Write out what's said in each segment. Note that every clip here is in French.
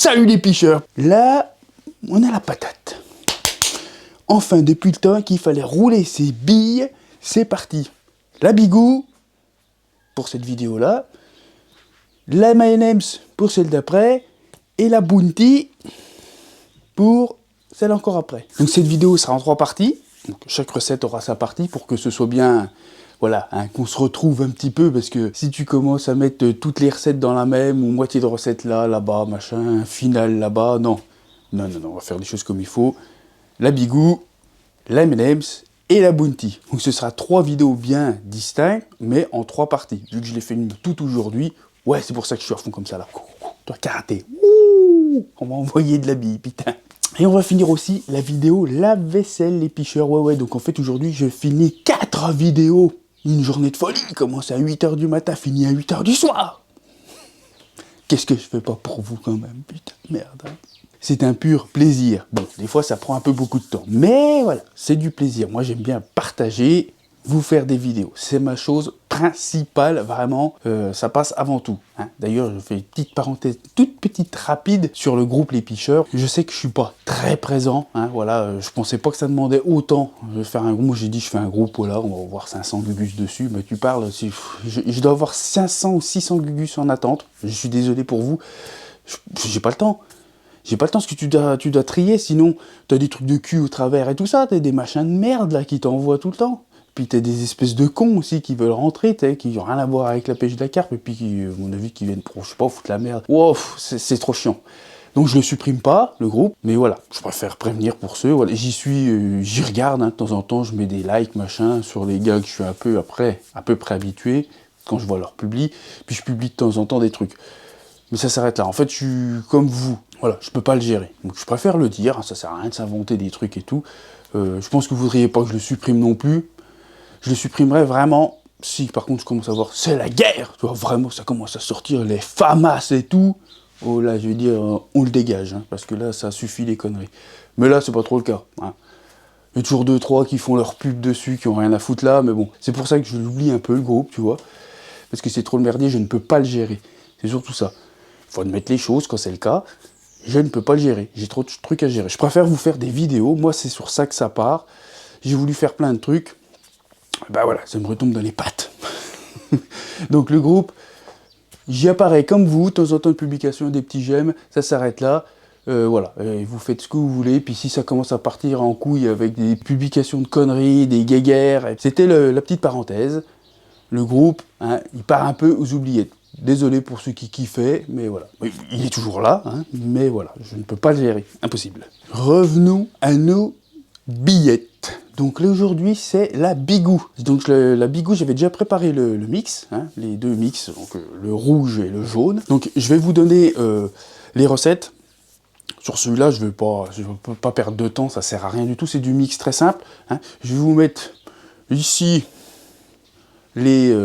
Salut les picheurs. Là, on a la patate. Enfin, depuis le temps qu'il fallait rouler ses billes, c'est parti. La Bigou, pour cette vidéo-là. La M&M's pour celle d'après. Et la Bounty pour celle encore après. Donc cette vidéo sera en 3 parties. Donc, chaque recette aura sa partie pour que ce soit bien... Voilà, hein, qu'on se retrouve un petit peu, parce que si tu commences à mettre toutes les recettes dans la même, ou moitié de recettes là, là-bas, machin, final là-bas, non. Non, on va faire des choses comme il faut. La Bigou, la M&M's et la Bounty. Donc ce sera 3 vidéos bien distinctes, mais en 3 parties. Vu que je l'ai fait tout aujourd'hui, ouais, c'est pour ça que je suis à fond comme ça là. Toi, karaté. Ouh, on m'a envoyé de la bille, putain. Et on va finir aussi la vidéo lave-vaisselle, les picheurs. Ouais, donc en fait aujourd'hui, je finis 4 vidéos. Une journée de folie, commence à 8h du matin, finit à 8h du soir. Qu'est-ce que je fais pas pour vous quand même, putain, merde. Hein. C'est un pur plaisir. Bon, des fois ça prend un peu beaucoup de temps, mais voilà, c'est du plaisir. Moi j'aime bien partager, vous faire des vidéos. C'est ma chose principale, vraiment, ça passe avant tout. Hein. D'ailleurs, je fais une petite parenthèse, toute petite rapide sur le groupe Les Picheurs. Je sais que je suis pas très présent, hein, voilà, je pensais pas que ça demandait autant de faire un groupe. Moi j'ai dit je fais un groupe, voilà, on va avoir 500 gugus dessus, mais tu parles, je dois avoir 500 ou 600 gugus en attente. Je suis désolé pour vous, j'ai pas le temps. J'ai pas le temps, parce que tu dois trier, sinon t'as des trucs de cul au travers et tout ça, t'as des machins de merde là qui t'envoient tout le temps. Puis t'as des espèces de cons aussi qui veulent rentrer, qui n'ont rien à voir avec la pêche de la carpe, et puis qui, à mon avis, qui viennent pour, je sais pas, foutre la merde. Wow, c'est trop chiant. Donc je le supprime pas, le groupe, mais voilà, je préfère prévenir pour ceux, voilà, j'y regarde, hein, de temps en temps, je mets des likes, machin, sur les gars que je suis à peu près habitué, quand je vois leur publi, puis je publie de temps en temps des trucs. Mais ça s'arrête là. En fait, je suis comme vous. Voilà, je peux pas le gérer. Donc je préfère le dire, hein, ça sert à rien de s'inventer des trucs et tout. Je pense que vous voudriez pas que je le supprime non plus. Je le supprimerai vraiment si par contre je commence à voir c'est la guerre. Tu vois, vraiment, ça commence à sortir les FAMAS et tout. Oh là, je vais dire, on le dégage, hein, parce que là, ça suffit les conneries. Mais là, c'est pas trop le cas. Hein. Il y a toujours 2-3 qui font leur pub dessus, qui ont rien à foutre là, mais bon. C'est pour ça que je l'oublie un peu, le groupe, tu vois. Parce que c'est trop le merdier, je ne peux pas le gérer. C'est surtout ça. Il faut admettre les choses quand c'est le cas. Je ne peux pas le gérer. J'ai trop de trucs à gérer. Je préfère vous faire des vidéos. Moi, c'est sur ça que ça part. J'ai voulu faire plein de trucs. Ben voilà, ça me retombe dans les pattes. Donc le groupe, j'y apparais comme vous. De temps en temps, une publication, des petits j'aime. Ça s'arrête là. Voilà, vous faites ce que vous voulez. Puis si ça commence à partir en couille avec des publications de conneries, des guéguerres, c'était la petite parenthèse. Le groupe, hein, il part un peu aux oubliettes. Désolé pour ceux qui kiffaient, mais voilà. Il est toujours là, hein, mais voilà, je ne peux pas le gérer. Impossible. Revenons à nos billettes. Donc là, aujourd'hui, c'est la Bigou. Donc la Bigou, j'avais déjà préparé le mix, hein, les deux mix, donc le rouge et le jaune. Donc je vais vous donner les recettes. Sur celui-là, je ne vais pas perdre de temps, ça sert à rien du tout. C'est du mix très simple. Hein. Je vais vous mettre ici les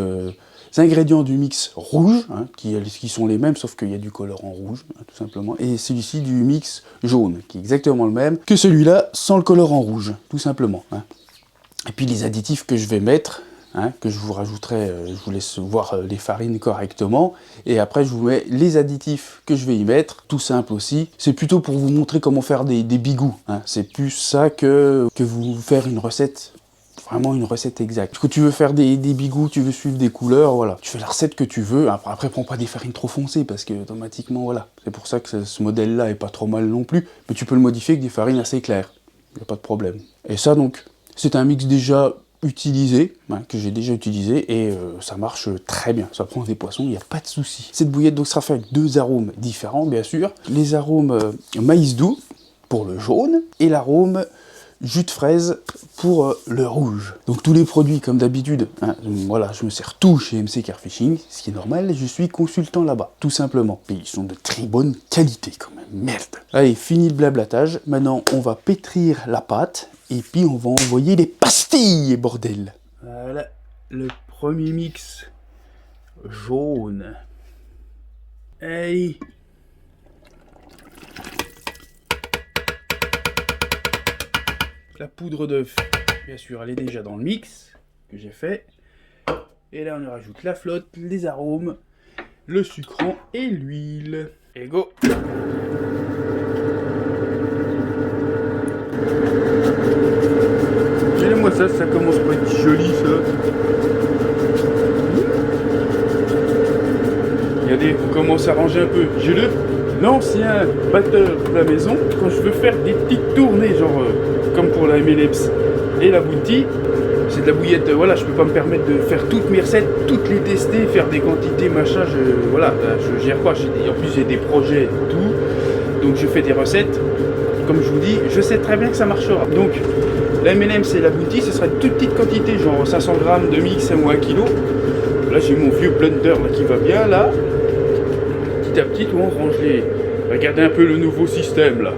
ingrédients du mix rouge, hein, qui sont les mêmes, sauf qu'il y a du colorant rouge, hein, tout simplement, et celui-ci du mix jaune, qui est exactement le même que celui-là, sans le colorant rouge, tout simplement. Hein. Et puis les additifs que je vais mettre, hein, que je vous rajouterai, je vous laisse voir les farines correctement, et après je vous mets les additifs que je vais y mettre, tout simple aussi. C'est plutôt pour vous montrer comment faire des bigous, hein. C'est plus ça que vous faire une recette. Vraiment une recette exacte. Parce que tu veux faire des bigous, tu veux suivre des couleurs, voilà. Tu fais la recette que tu veux. Après, prends pas des farines trop foncées, parce que automatiquement, voilà. C'est pour ça que ce modèle-là est pas trop mal non plus. Mais tu peux le modifier avec des farines assez claires. Il n'y a pas de problème. Et ça, donc, c'est un mix déjà utilisé, hein, que j'ai déjà utilisé, et ça marche très bien. Ça prend des poissons, il n'y a pas de souci. Cette bouillette, donc, sera faite avec 2 arômes différents, bien sûr. Les arômes maïs doux, pour le jaune, et l'arôme jus de fraise pour le rouge. Donc tous les produits comme d'habitude, hein, voilà, je me sers tout chez MC Car Fishing, ce qui est normal, je suis consultant là-bas, tout simplement. Et ils sont de très bonne qualité quand même, merde. Allez, fini le blablatage, maintenant on va pétrir la pâte, et puis on va envoyer les pastilles, bordel. Voilà, le premier mix jaune. Allez. La poudre d'œuf, bien sûr, elle est déjà dans le mix que j'ai fait. Et là, on y rajoute la flotte, les arômes, le sucrant et l'huile. Et go! Ça commence pas à être joli, ça. Regardez, on commence à ranger un peu. J'ai l'ancien batteur de la maison. Quand je veux faire des petites tournées, genre comme pour la M&M's et la Bounty, c'est de la bouillette. Voilà, je peux pas me permettre de faire toutes mes recettes, toutes les tester, faire des quantités, machin. Voilà, je gère pas. En plus, j'ai des projets, tout. Donc, je fais des recettes. Comme je vous dis, je sais très bien que ça marchera. Donc, la M&M's et la Bounty, ce sera une toute petite quantité, genre 500 grammes de mix ou 1 kg. Là, j'ai mon vieux blender là, qui va bien, là. Petit à petit, on range les... Regardez un peu le nouveau système, là.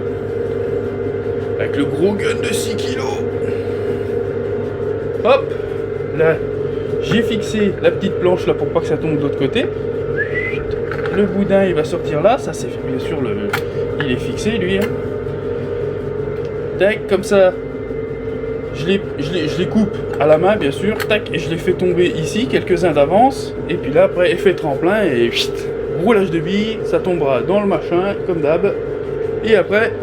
Avec le gros gun de 6 kg. Hop, là, j'ai fixé la petite planche là pour pas que ça tombe de l'autre côté. Le boudin, il va sortir là. Ça, c'est bien sûr il est fixé, lui. Hein. Tac, comme ça. Je les coupe à la main, bien sûr. Tac, et je les fais tomber ici, quelques-uns d'avance. Et puis là, après, effet tremplin et roulage de billes. Ça tombera dans le machin, comme d'hab. Et après,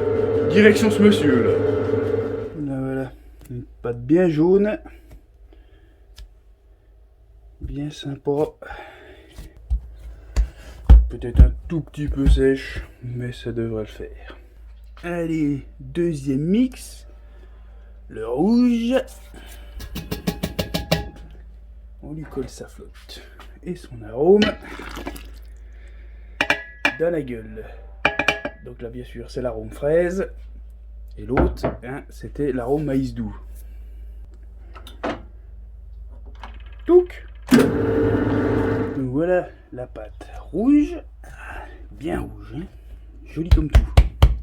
direction ce monsieur là. Là, voilà, une pâte bien jaune. Bien sympa. Peut-être un tout petit peu sèche, mais ça devrait le faire. Allez, deuxième mix. Le rouge. On lui colle sa flotte. Et son arôme. Dans la gueule. Donc là, bien sûr, c'est l'arôme fraise. Et l'autre, hein, c'était l'arôme maïs doux. Touc. Donc voilà la pâte rouge, bien rouge, hein, joli comme tout,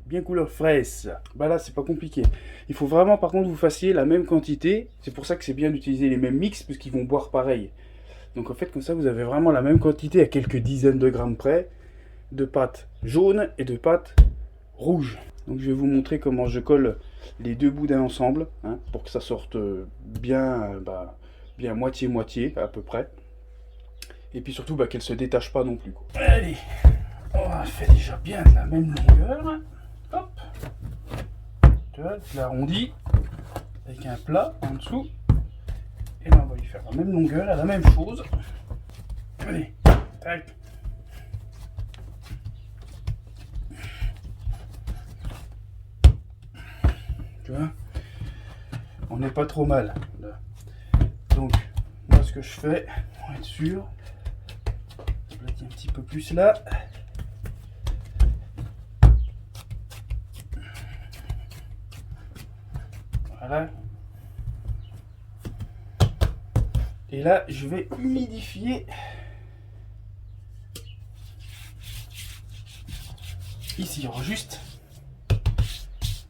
bien couleur fraise. Bah là c'est pas compliqué, il faut vraiment par contre que vous fassiez la même quantité, c'est pour ça que c'est bien d'utiliser les mêmes mix parce qu'ils vont boire pareil. Donc en fait comme ça vous avez vraiment la même quantité à quelques dizaines de grammes près de pâte jaune et de pâte rouge. Donc je vais vous montrer comment je colle les deux boudins ensemble, hein, pour que ça sorte bien, bien moitié-moitié à peu près. Et puis surtout qu'elle se détache pas non plus. Quoi. Allez, on va faire déjà bien de la même longueur. Hop. Tu vois, je l'arrondis avec un plat en dessous. Et là on va lui faire la même longueur, la même chose. Allez, tac. Tu vois, on n'est pas trop mal. Là. Donc, moi ce que je fais, pour être sûr, un petit peu plus là. Voilà. Et là, je vais humidifier ici, alors juste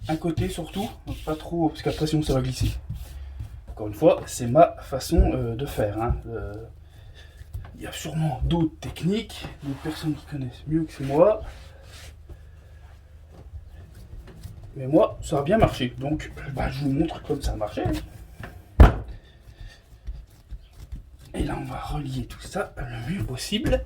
un côté surtout, pas trop, parce qu'après sinon ça va glisser. Encore une fois, c'est ma façon de faire. Hein. Il y a sûrement d'autres techniques, d'autres personnes qui connaissent mieux que moi. Mais moi, ça a bien marché. Donc, je vous montre comme ça a marché. Et là, on va relier tout ça le mieux possible.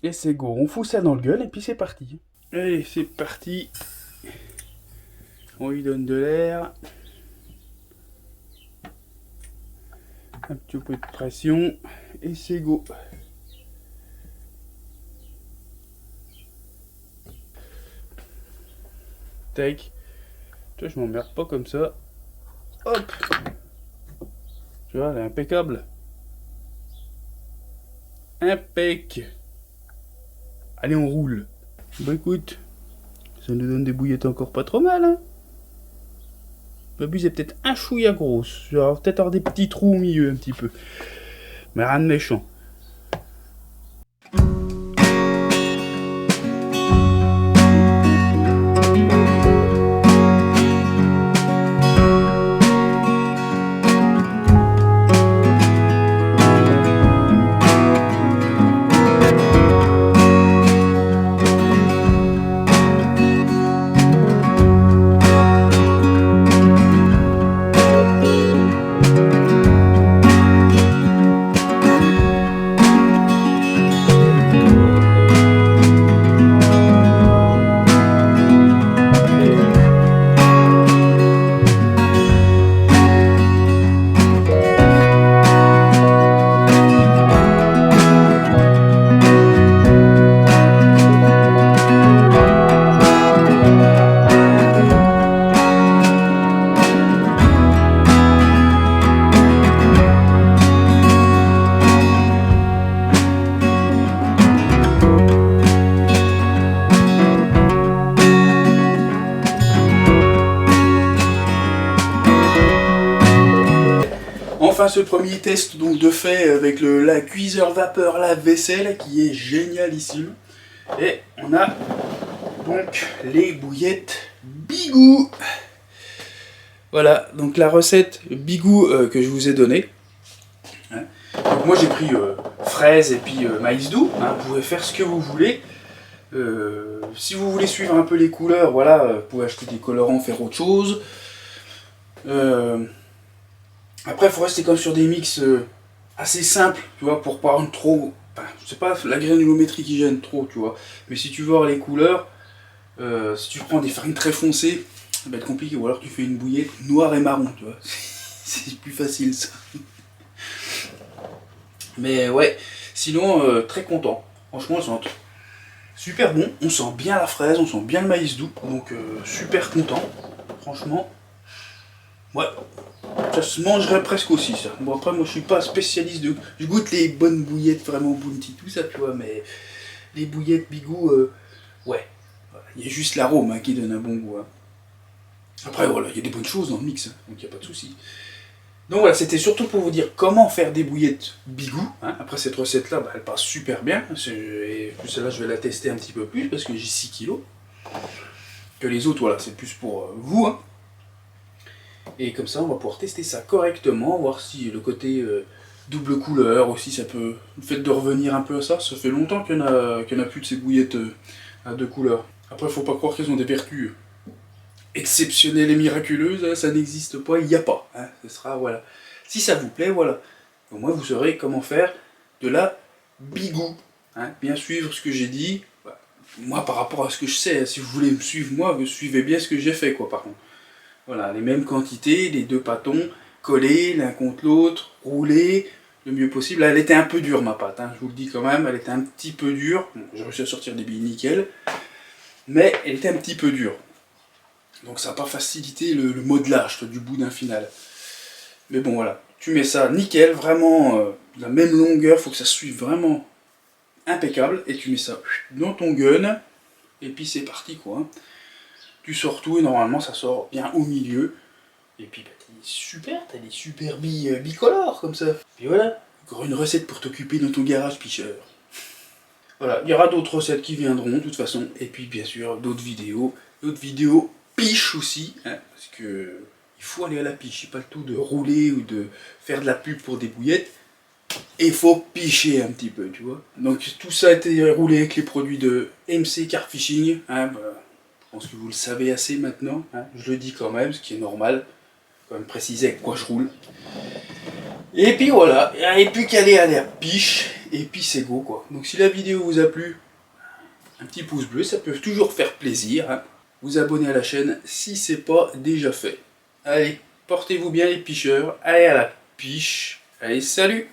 Et c'est go. On fout ça dans le gun et puis c'est parti. Allez, c'est parti. On lui donne de l'air. Un petit peu de pression. Et c'est go. Tac. Tu vois, je m'emmerde pas comme ça. Hop. Tu vois, elle est impeccable. Impec. Allez, on roule. Bah écoute, ça nous donne des bouillettes encore pas trop mal, hein. L'abus est peut-être un chouïa grosse. Genre, peut-être avoir des petits trous au milieu un petit peu. Mais rien de méchant. enfin ce premier test donc de fait avec la cuiseur vapeur lave-vaisselle qui est génialissime. Et on a donc les bouillettes Bigou. Voilà, donc la recette Bigou que je vous ai donnée. Hein. Donc moi j'ai pris fraises et puis maïs doux, hein. Vous pouvez faire ce que vous voulez. Si vous voulez suivre un peu les couleurs, voilà, vous pouvez acheter des colorants, faire autre chose. Après, il faut rester comme sur des mix assez simples, tu vois, pour pas rendre trop... Enfin, c'est pas la granulométrie qui gêne trop, tu vois. Mais si tu veux voir les couleurs, si tu prends des farines très foncées, ça va être compliqué. Ou alors tu fais une bouillette noire et marron, tu vois. C'est plus facile, ça. Mais ouais, sinon, très content. Franchement, ça sent super bon. On sent bien la fraise, on sent bien le maïs doux. Donc, super content. Franchement, ouais. Ça se mangerait presque aussi, ça. Bon, après, moi, je suis pas spécialiste de... Je goûte les bonnes bouillettes, vraiment Bounty, tout ça, tu vois, mais... Les bouillettes Bigou, ouais. Il y a juste l'arôme hein, qui donne un bon goût. Hein. Après, voilà, il y a des bonnes choses dans le mix, hein, donc il n'y a pas de souci. Donc voilà, c'était surtout pour vous dire comment faire des bouillettes Bigou. Hein. Après, cette recette-là, bah, elle passe super bien. Et plus celle-là, je vais la tester un petit peu plus, parce que j'ai 6 kilos. Que les autres, voilà, c'est plus pour vous, hein. Et comme ça, on va pouvoir tester ça correctement, voir si le côté double couleur aussi, ça peut... Le fait de revenir un peu à ça, ça fait longtemps qu'il n'y en a plus de ces bouillettes à 2 couleurs. Après, il faut pas croire qu'elles ont des vertus exceptionnelles et miraculeuses, hein, ça n'existe pas, il n'y a pas. Hein, ce sera, voilà. Si ça vous plaît, voilà. Au moins, vous saurez comment faire de la Bigou. Hein, bien suivre ce que j'ai dit. Bah, moi, par rapport à ce que je sais, si vous voulez me suivre, moi, vous suivez bien ce que j'ai fait, quoi, par contre. Voilà, les mêmes quantités, les 2 pâtons, collés l'un contre l'autre, roulés, le mieux possible. Là, elle était un peu dure, ma pâte, hein, je vous le dis quand même, elle était un petit peu dure. Bon, j'ai réussi à sortir des billes nickel, mais elle était un petit peu dure. Donc ça n'a pas facilité le modelage du boudin final. Mais bon, voilà, tu mets ça nickel, vraiment la même longueur, il faut que ça suive vraiment impeccable. Et tu mets ça dans ton gun, et puis c'est parti, quoi. Hein. Tu sors tout et normalement ça sort bien au milieu. Et puis bah, t'as des super billes bicolores comme ça. Et voilà, encore une recette pour t'occuper dans ton garage picheur. Voilà, il y aura d'autres recettes qui viendront de toute façon. Et puis bien sûr d'autres vidéos piche aussi. Hein, parce que il faut aller à la piche, c'est pas le tout de rouler ou de faire de la pub pour des bouillettes. Et il faut picher un petit peu, tu vois. Donc tout ça a été roulé avec les produits de MC Carp Fishing. Hein, bah, je pense que vous le savez assez maintenant, hein. Je le dis quand même, ce qui est normal, quand même préciser avec quoi je roule. Et puis voilà, et puis qu'elle est à la piche, et puis c'est go quoi. Donc si la vidéo vous a plu, un petit pouce bleu, ça peut toujours faire plaisir. Hein. Vous abonner à la chaîne si c'est pas déjà fait. Allez, portez-vous bien les picheurs, allez à la piche, allez salut!